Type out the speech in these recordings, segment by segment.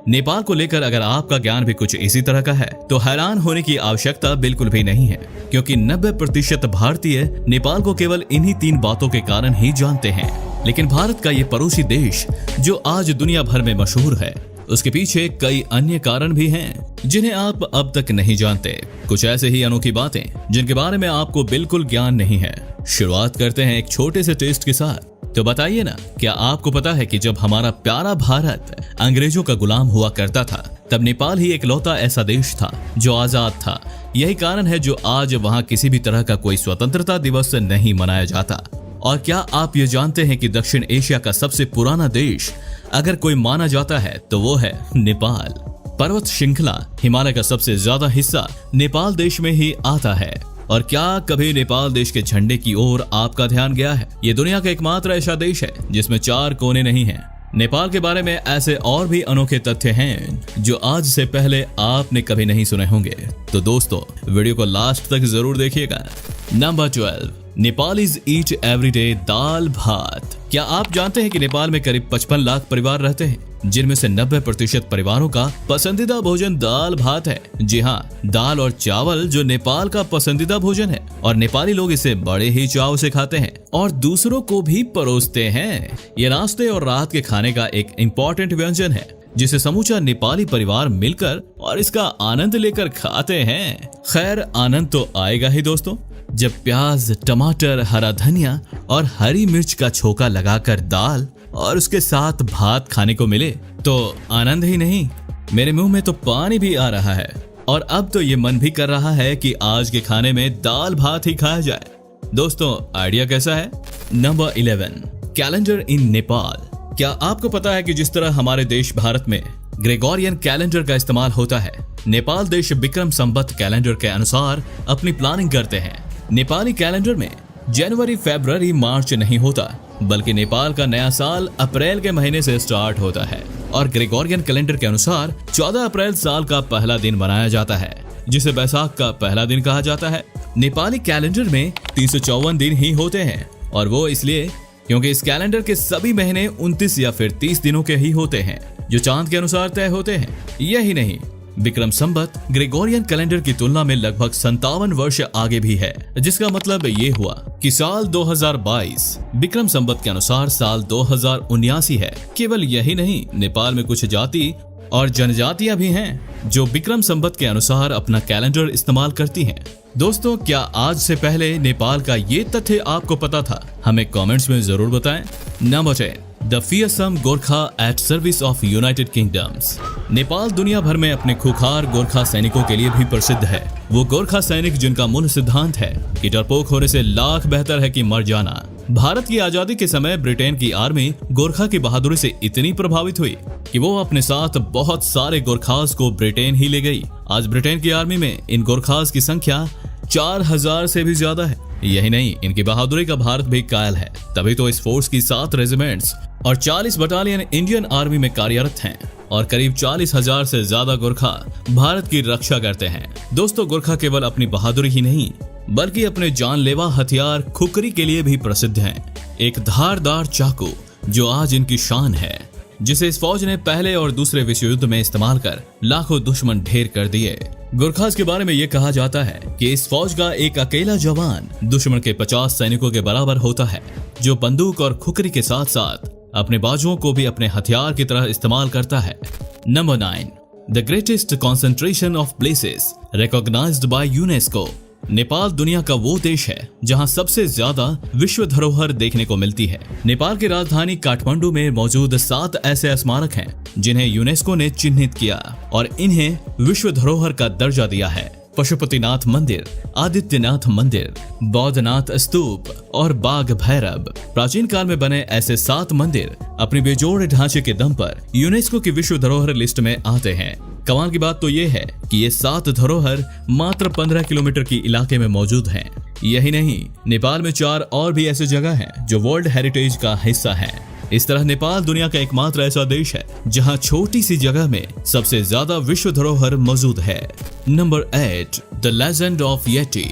नेपाल को लेकर अगर आपका ज्ञान भी कुछ इसी तरह का है तो हैरान होने की आवश्यकता बिल्कुल भी नहीं है, क्योंकि 90% भारतीय नेपाल को केवल इन्हीं 3 बातों के कारण ही जानते हैं। लेकिन भारत का ये पड़ोसी देश जो आज दुनिया भर में मशहूर है, उसके पीछे कई अन्य कारण भी हैं जिन्हें आप अब तक नहीं जानते। कुछ ऐसे ही अनोखी बातें जिनके बारे में आपको बिल्कुल ज्ञान नहीं है। शुरुआत करते हैं एक छोटे से टेस्ट के साथ। तो बताइए ना, क्या आपको पता है कि जब हमारा प्यारा भारत अंग्रेजों का गुलाम हुआ करता था, तब नेपाल ही एकलौता ऐसा देश था जो आजाद था। यही कारण है जो आज वहाँ किसी भी तरह का कोई स्वतंत्रता दिवस नहीं मनाया जाता। और क्या आप ये जानते हैं कि दक्षिण एशिया का सबसे पुराना देश अगर कोई माना जाता है तो वो है नेपाल। पर्वत श्रृंखला हिमालय का सबसे ज्यादा हिस्सा नेपाल देश में ही आता है। और क्या कभी नेपाल देश के झंडे की ओर आपका ध्यान गया है? ये दुनिया का एकमात्र ऐसा देश है जिसमें 4 कोने नहीं हैं। नेपाल के बारे में ऐसे और भी अनोखे तथ्य हैं जो आज से पहले आपने कभी नहीं सुने होंगे। तो दोस्तों, वीडियो को लास्ट तक जरूर देखिएगा। नंबर 12, नेपालीज ईट एवरीडे दाल भात। क्या आप जानते हैं कि नेपाल में करीब 55 लाख परिवार रहते हैं, जिनमें से 90% परिवारों का पसंदीदा भोजन दाल भात है। जी हाँ, दाल और चावल जो नेपाल का पसंदीदा भोजन है, और नेपाली लोग इसे बड़े ही चाव से खाते हैं और दूसरों को भी परोसते हैं। ये नाश्ते और रात के खाने का एक इम्पोर्टेंट व्यंजन है जिसे समूचा नेपाली परिवार मिलकर और इसका आनंद लेकर खाते हैं। खैर, आनंद तो आएगा ही दोस्तों, जब प्याज, टमाटर, हरा धनिया और हरी मिर्च का छोका लगाकर दाल और उसके साथ भात खाने को मिले तो आनंद ही नहीं, मेरे मुंह में तो पानी भी आ रहा है। और अब तो ये मन भी कर रहा है कि आज के खाने में दाल भात ही खाया जाए। दोस्तों, आइडिया कैसा है? Number 11, calendar in Nepal. क्या आपको पता है कि जिस तरह हमारे देश भारत में ग्रेगोरियन कैलेंडर का इस्तेमाल होता है, नेपाल देश विक्रम संवत कैलेंडर के अनुसार अपनी प्लानिंग करते हैं। नेपाली कैलेंडर में जनवरी, फरवरी, मार्च नहीं होता, बल्कि नेपाल का नया साल अप्रैल के महीने से स्टार्ट होता है। और ग्रेगोरियन कैलेंडर के अनुसार 14 अप्रैल साल का पहला दिन मनाया जाता है, जिसे बैसाख का पहला दिन कहा जाता है। नेपाली कैलेंडर में 354 दिन ही होते हैं, और वो इसलिए क्योंकि इस कैलेंडर के सभी महीने 29 या फिर 30 दिनों के ही होते हैं, जो चांद के अनुसार तय होते हैं। यही नहीं, विक्रम संवत ग्रेगोरियन कैलेंडर की तुलना में लगभग 57 वर्ष आगे भी है, जिसका मतलब ये हुआ कि साल 2022 विक्रम संवत के अनुसार साल 2079 है। केवल यही नहीं, नेपाल में कुछ जाति और जनजातियां भी हैं जो विक्रम संवत के अनुसार अपना कैलेंडर इस्तेमाल करती हैं। दोस्तों, क्या आज से पहले नेपाल का ये तथ्य आपको पता था? हमें कमेंट्स में जरूर बताएं। Number 10, the fearsome Gorkha at service of United Kingdoms. Nepal दुनिया भर में अपने खूंखार गोरखा सैनिकों के लिए भी प्रसिद्ध है। वो गोरखा सैनिक जिनका मूल सिद्धांत है कि डरपोक होने से लाख बेहतर है कि मर जाना। भारत की आजादी के समय ब्रिटेन की आर्मी गोरखा की बहादुरी से इतनी प्रभावित हुई कि वो अपने साथ बहुत सारे गोरखास को ब्रिटेन ही ले गई। आज ब्रिटेन की आर्मी में इन गोरखास की संख्या 4000 से भी ज्यादा है। यही नहीं, इनकी बहादुरी का भारत भी कायल है। तभी तो इस फोर्स की 7 रेजिमेंट्स और 40 बटालियन इंडियन आर्मी में कार्यरत हैं, और करीब 40,000 से ज्यादा गोरखा भारत की रक्षा करते हैं। दोस्तों, गोरखा केवल अपनी बहादुरी ही नहीं, बल्कि अपने जानलेवा हथियार खुकरी के लिए भी प्रसिद्ध हैं। एक धारदार चाकू जो आज इनकी शान है, जिसे इस फौज ने पहले और दूसरे विश्व युद्ध में इस्तेमाल कर लाखों दुश्मन ढेर कर दिए। गोरखास के बारे में ये कहा जाता है कि इस फौज का एक अकेला जवान दुश्मन के 50 सैनिकों के बराबर होता है, जो बंदूक और खुकरी के साथ साथ अपने बाजुओं को भी अपने हथियार की तरह इस्तेमाल करता है। Number 9, the greatest concentration of places recognised by UNESCO. Nepal दुनिया का वो देश है जहां सबसे ज्यादा विश्व धरोहर देखने को मिलती है। नेपाल की राजधानी काठमांडू में मौजूद 7 ऐसे स्मारक हैं जिन्हें यूनेस्को ने चिन्हित किया और इन्हें विश्व धरोहर का दर्जा दिया है। पशुपतिनाथ मंदिर, आदित्यनाथ मंदिर, बौद्धनाथ स्तूप और बाघ भैरव। प्राचीन काल में बने ऐसे 7 मंदिर अपने बेजोड़ ढांचे के दम पर यूनेस्को की विश्व धरोहर लिस्ट में आते हैं। कमाल की बात तो ये है कि ये 7 धरोहर मात्र 15 किलोमीटर की इलाके में मौजूद हैं। यही नहीं, नेपाल में 4 और भी ऐसी जगह हैं जो वर्ल्ड हेरिटेज का हिस्सा हैं। इस तरह नेपाल दुनिया का एकमात्र ऐसा देश है जहां छोटी सी जगह में सबसे ज्यादा विश्व धरोहर मौजूद है। Number 8, the legend of Yeti,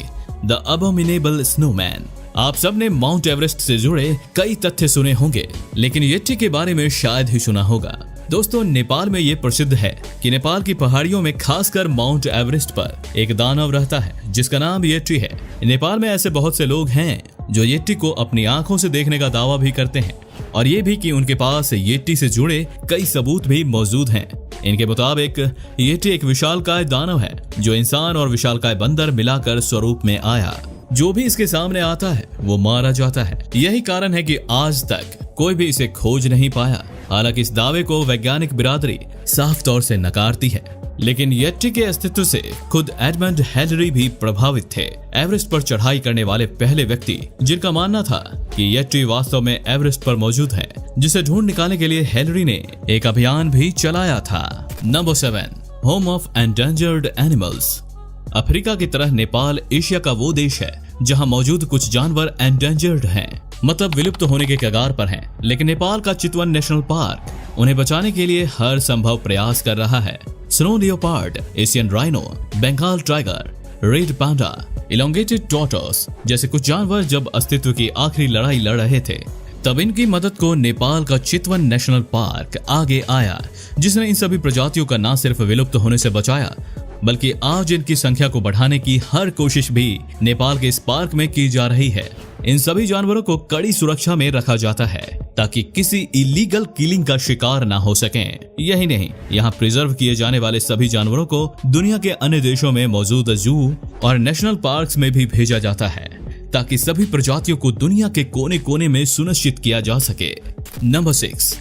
the abominable snowman. आप सबने माउंट एवरेस्ट से जुड़े कई तथ्य सुने होंगे, लेकिन येटी के बारे में शायद ही सुना होगा। दोस्तों नेपाल में ये प्रसिद्ध है कि नेपाल की पहाड़ियों में खासकर माउंट एवरेस्ट पर एक दानव रहता है जिसका नाम येट्टी है। नेपाल में ऐसे बहुत से लोग हैं जो येट्टी को अपनी आंखों से देखने का दावा भी करते हैं और ये भी कि उनके पास येट्टी से जुड़े कई सबूत भी मौजूद हैं। इनके मुताबिक येट्टी एक विशालकाय दानव है जो इंसान और विशालकाय बंदर मिलाकर स्वरूप में आया। जो भी इसके सामने आता है वो मारा जाता है। यही कारण है कि आज तक कोई भी इसे खोज नहीं पाया। हालांकि इस दावे को वैज्ञानिक बिरादरी साफ तौर से नकारती है, लेकिन येट्टी के अस्तित्व से खुद एडमंड हिलरी भी प्रभावित थे। एवरेस्ट पर चढ़ाई करने वाले पहले व्यक्ति जिनका मानना था कि येट्टी वास्तव में एवरेस्ट पर मौजूद है, जिसे ढूंढ निकालने के लिए हिलरी ने एक अभियान भी चलाया था। Number 7, home of endangered animals. Africa की तरह नेपाल एशिया का वो देश है जहां मौजूद कुछ जानवर एंडेंजर्ड हैं, मतलब विलुप्त होने के कगार पर हैं। लेकिन नेपाल का चितवन नेशनल पार्क उन्हें बचाने के लिए हर संभव प्रयास कर रहा है। Snow leopard, Asian rhino, Bengal tiger, red panda, elongated tortoise जैसे कुछ जानवर जब अस्तित्व की आखिरी लड़ाई लड़ रहे थे, तब इनकी मदद को नेपाल का चितवन नेशनल पार्क आगे आया, जिसने इन सभी प्रजातियों का न सिर्फ विलुप्त होने से बचाया, बल्कि आज इनकी संख्या को बढ़ाने की हर कोशिश भी नेपाल के इस पार्क में की जा रही है। इन सभी जानवरों को कड़ी सुरक्षा में रखा जाता है ताकि किसी इलीगल किलिंग का शिकार ना हो सकें। यही नहीं, यहाँ प्रिजर्व किए जाने वाले सभी जानवरों को दुनिया के अन्य देशों में मौजूद जू और नेशनल पार्क्स में भी भेजा जाता है ताकि सभी प्रजातियों को दुनिया के कोने कोने में सुनिश्चित किया जा सके। Number 6,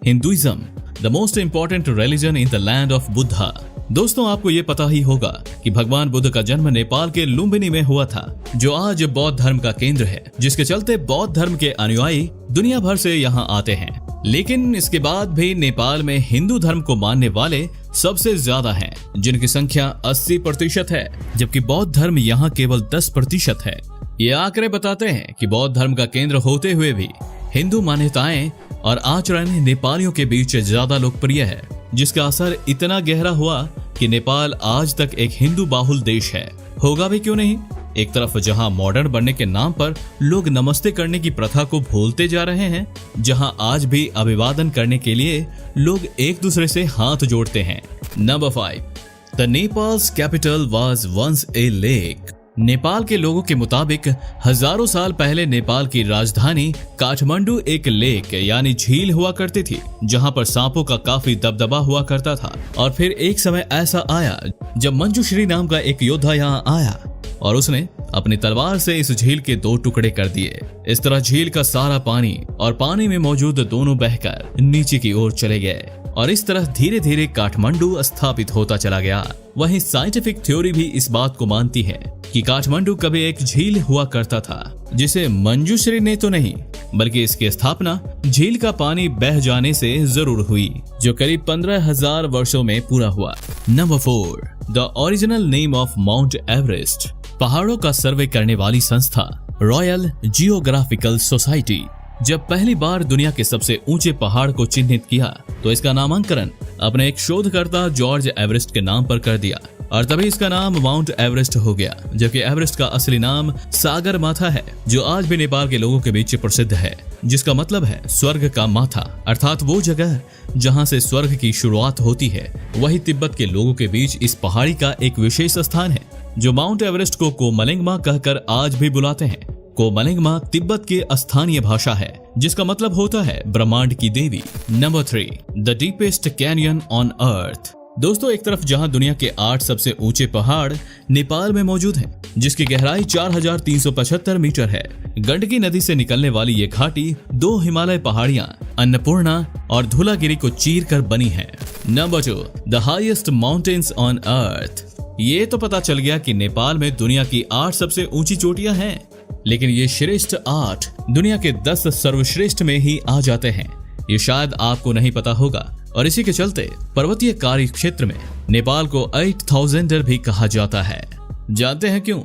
Hinduism, the most important religion in the land of Buddha. दोस्तों, आपको ये पता ही होगा कि भगवान बुद्ध का जन्म नेपाल के लुम्बिनी में हुआ था, जो आज बौद्ध धर्म का केंद्र है, जिसके चलते बौद्ध धर्म के अनुयायी दुनिया भर से यहाँ आते हैं। लेकिन इसके बाद भी नेपाल में हिंदू धर्म को मानने वाले सबसे ज्यादा हैं, जिनकी संख्या 80% है, जबकि बौद्ध धर्म यहाँ केवल 10% है। ये आंकड़े बताते हैं कि बौद्ध धर्म का केंद्र होते हुए भी हिंदू मान्यताएं और आचरण नेपालियों के बीच ज्यादा लोकप्रिय है, जिसका असर इतना गहरा हुआ कि नेपाल आज तक एक हिंदू बाहुल देश है। होगा भी क्यों नहीं। एक तरफ जहां मॉडर्न बनने के नाम पर लोग नमस्ते करने की प्रथा को भूलते जा रहे हैं, जहां आज भी अभिवादन करने के लिए लोग एक दूसरे से हाथ जोड़ते हैं। Number 5, the Nepal's capital was once a lake. Nepal के लोगों के मुताबिक हजारों साल पहले नेपाल की राजधानी काठमांडू एक लेक यानी झील हुआ करती थी, जहां पर सांपों का काफी दबदबा हुआ करता था। और फिर एक समय ऐसा आया जब मंजूश्री नाम का एक योद्धा यहाँ आया और उसने अपनी तलवार से इस झील के 2 टुकड़े कर दिए। इस तरह झील का सारा पानी और पानी में मौजूद दोनों बहकर नीचे की ओर चले गए और इस तरह धीरे धीरे काठमांडू स्थापित होता चला गया। वहीं साइंटिफिक थ्योरी भी इस बात को मानती है कि काठमांडू कभी एक झील हुआ करता था, जिसे मंजूश्री ने तो नहीं बल्कि इसकी स्थापना झील का पानी बह जाने से जरूर हुई, जो करीब 15,000 वर्षों में पूरा हुआ। Number 4, the original name of mount Everest. पहाड़ों का सर्वे करने वाली संस्था रॉयल जियोग्राफिकल सोसाइटी जब पहली बार दुनिया के सबसे ऊंचे पहाड़ को चिन्हित किया तो इसका नामांकन अपने एक शोधकर्ता जॉर्ज एवरेस्ट के नाम पर कर दिया और तभी इसका नाम माउंट एवरेस्ट हो गया, जबकि एवरेस्ट का असली नाम सागर माथा है, जो आज भी नेपाल के लोगों के बीच प्रसिद्ध है, जिसका मतलब है स्वर्ग का माथा, अर्थात वो जगह जहां से स्वर्ग की शुरुआत होती है। वही तिब्बत के लोगों के बीच इस पहाड़ी का एक विशेष स्थान है, जो माउंट एवरेस्ट को कोमलिंगमा कहकर आज भी बुलाते हैं। कोमलिंगमा तिब्बत की स्थानीय भाषा है, जिसका मतलब होता है ब्रह्मांड की देवी। Number 3, the deepest canyon on earth. दोस्तों, एक तरफ जहां दुनिया के 8 सबसे ऊंचे पहाड़ नेपाल में मौजूद हैं, जिसकी गहराई 4,375 मीटर है। गंडकी नदी से निकलने वाली ये घाटी 2 हिमालय पहाड़ियां अन्नपूर्णा और धूलागिरी को चीर कर बनी है। Number 2, the highest mountains on earth. ये तो पता चल गया कि नेपाल में दुनिया की 8 सबसे ऊंची चोटियां हैं, लेकिन ये श्रेष्ठ 8 दुनिया के 10 सर्वश्रेष्ठ में ही आ जाते हैं। ये शायद आपको नहीं पता होगा और इसी के चलते पर्वतीय कार्य क्षेत्र में नेपाल को 8000 भी कहा जाता है। जानते हैं क्यों?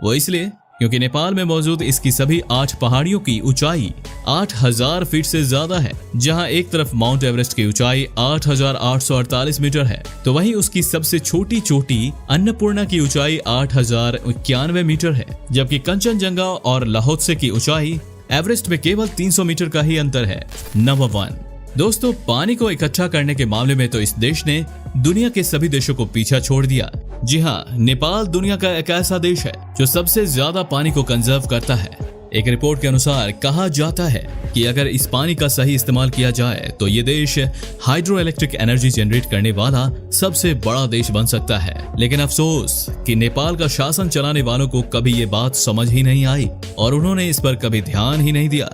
वो इसलिए क्योंकि नेपाल में मौजूद इसकी सभी 8 पहाड़ियों की ऊंचाई 8000 फीट से ज्यादा है। जहां एक तरफ माउंट एवरेस्ट की ऊंचाई 8848 मीटर है, तो वहीं उसकी सबसे छोटी चोटी अन्नपूर्णा की ऊंचाई 8091 मीटर है, जबकि कंचनजंगा और लाहोत्से की ऊंचाई एवरेस्ट में केवल 300 मीटर का ही अंतर है। नंबर 1, दोस्तों, पानी को इकट्ठा करने के मामले में तो इस देश ने दुनिया के सभी देशों को पीछा छोड़ दिया। जी हाँ, नेपाल दुनिया का एक ऐसा देश है जो सबसे ज्यादा पानी को कंजर्व करता है। एक रिपोर्ट के अनुसार कहा जाता है कि अगर इस पानी का सही इस्तेमाल किया जाए तो ये देश हाइड्रो इलेक्ट्रिक एनर्जी जनरेट करने वाला सबसे बड़ा देश बन सकता है। लेकिन अफसोस कि नेपाल का शासन चलाने वालों को कभी ये बात समझ ही नहीं आई और उन्होंने इस पर कभी ध्यान ही नहीं दिया।